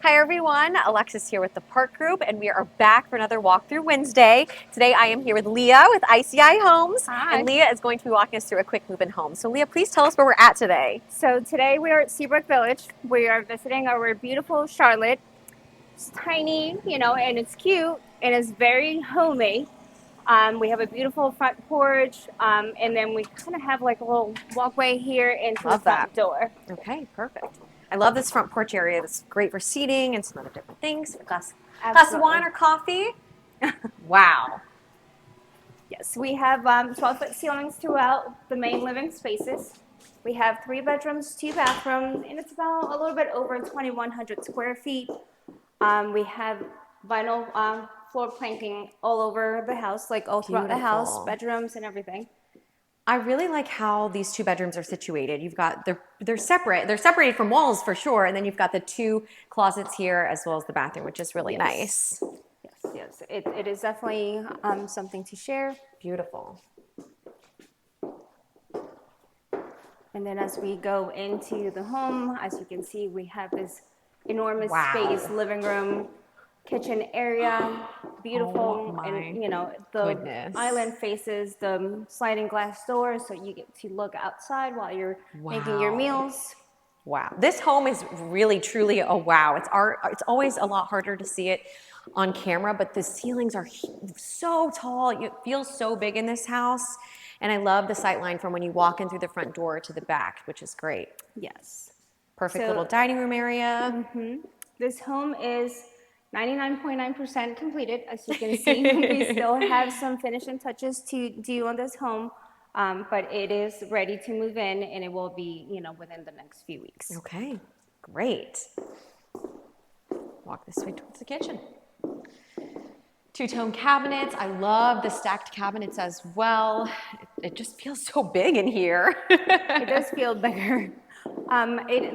Hi everyone, Alexis here with the Park Group, and we are back for another walkthrough Wednesday. Today I am here with Lia with ICI Homes, Hi. and Lia is going to be walking us through a quick move-in home. So Lia, please tell us where we're at today. So today we are at Seabrook Village. We are visiting our beautiful Charlotte. It's tiny, and it's cute and it's very homey. We have a beautiful front porch, and then we kind of have like a little walkway here into the Love that. front door. Okay, perfect. I love this front porch area. It's great for seating and some other different things. A glass of Absolutely. wine or coffee. Wow. Yes, we have 12-foot ceilings throughout the main living spaces. We have 3 bedrooms, 2 bathrooms, and it's about a little bit over 2,100 square feet. We have vinyl floor planking all over the house, like all throughout the house, Beautiful. bedrooms and everything. I really like how these two bedrooms are situated. You've got they're separate. They're separated from walls for sure, and then you've got the 2 closets here as well as the bathroom, which is really nice. Yes. It is definitely something to share. Beautiful. And then as we go into the home, as you can see, we have this enormous Wow. space, living room, kitchen area, beautiful, Oh and my the goodness. island faces the sliding glass door, so you get to look outside while you're making your Wow. meals. Wow. This home is really truly a wow. It's always a lot harder to see it on camera, but the ceilings are so tall. It feels so big in this house. And I love the sight line from when you walk in through the front door to the back, which is great. Yes. Perfect little dining room area. This home is 99.9% completed. As you can see, we still have some finishing touches to do on this home, but it is ready to move in, and it will be, within the next few weeks. Okay, great. Walk this way towards the kitchen. 2-tone cabinets. I love the stacked cabinets as well. It just feels so big in here. It does feel bigger.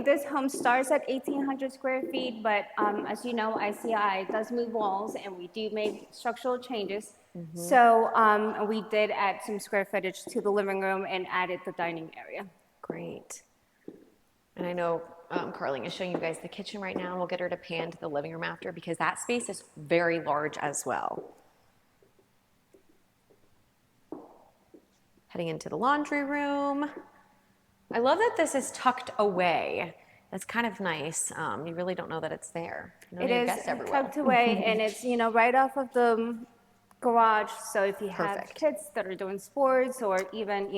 This home starts at 1,800 square feet, but as you know, ICI does move walls, and we do make structural changes. So we did add some square footage to the living room and added the dining area. Great. And I know Carling is showing you guys the kitchen right now. We'll get her to pan to the living room after because that space is very large as well. Heading into the laundry room. I love that this is tucked away. That's kind of nice. You really don't know that it's there. It is tucked away, and it's right off of the garage. So if you have kids that are doing sports or even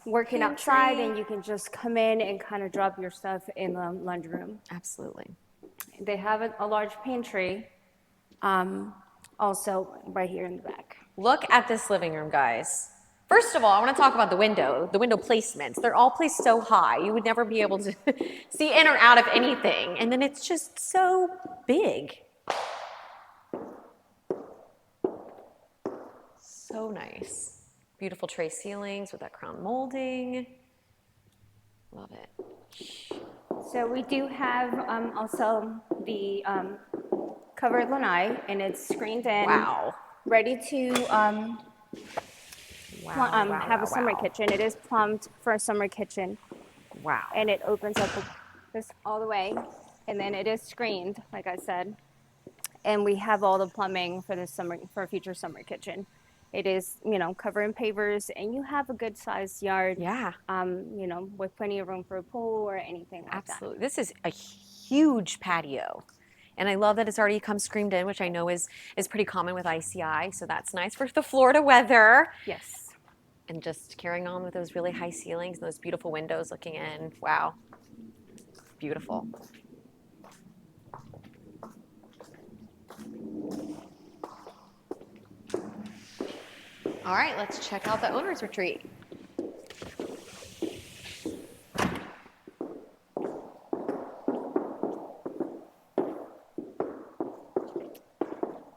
working outside, and you can just come in and kind of drop your stuff in the laundry room. Absolutely. They have a large pantry, also right here in the back. Look at this living room, guys. First of all, I want to talk about the window placements. They're all placed so high. You would never be able to see in or out of anything. And then it's just so big. So nice. Beautiful tray ceilings with that crown molding. Love it. So we do have also the covered lanai, and it's screened in. Wow. Ready to have a summer kitchen. It is plumbed for a summer kitchen. Wow. And it opens up this all the way, and then it is screened, like I said. And we have all the plumbing for a future summer kitchen. It is, covered in pavers, and you have a good sized yard. Yeah. With plenty of room for a pool or anything like that. Absolutely. This is a huge patio. And I love that it's already come screened in, which I know is pretty common with ICI. So that's nice for the Florida weather. Yes. And just carrying on with those really high ceilings and those beautiful windows looking in. Wow. Beautiful. All right, let's check out the owner's retreat.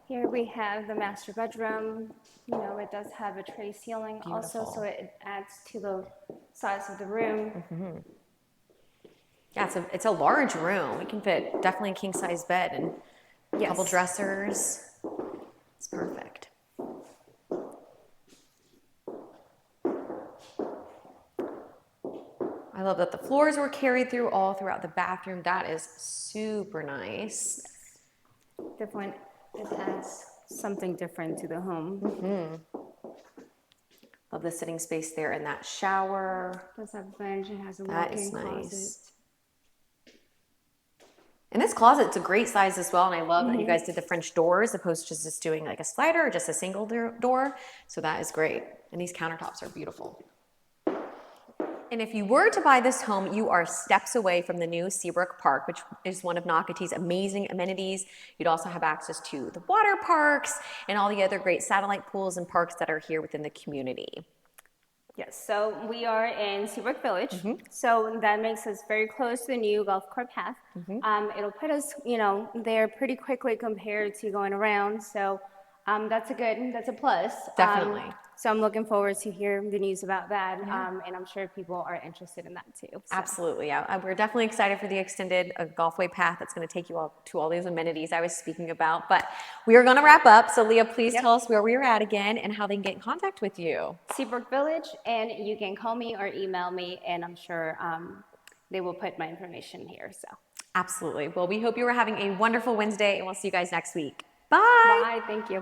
Here we have the master bedroom. It does have a tray ceiling also, so it adds to the size of the room. Mm-hmm. Yeah, it's a large room. We can fit definitely a king size bed and a couple dressers. It's perfect. I love that the floors were carried through all throughout the bathroom. That is super nice. Different, it adds something different to the home. Love the sitting space there in that shower. Does have a bench, it has a That walk-in is closet. nice. And this closet, it's a great size as well. And I love that you guys did the French doors opposed to just doing like a slider or just a single door. So that is great. And these countertops are beautiful. And if you were to buy this home, you are steps away from the new Seabrook Park, which is one of Nocatee's amazing amenities. You'd also have access to the water parks and all the other great satellite pools and parks that are here within the community. Yes, so we are in Seabrook Village, so that makes us very close to the new golf cart path. It'll put us, there pretty quickly compared to going around, so that's a plus. Definitely. So I'm looking forward to hearing the news about that, and I'm sure people are interested in that too. So. Absolutely, yeah. We're definitely excited for the extended golfway path that's going to take you all to all these amenities I was speaking about. But we are going to wrap up. So Lia, please tell us where we are at again and how they can get in contact with you. Seabrook Village, and you can call me or email me, and I'm sure they will put my information here. So. Absolutely. Well, we hope you are having a wonderful Wednesday, and we'll see you guys next week. Bye. Bye. Thank you.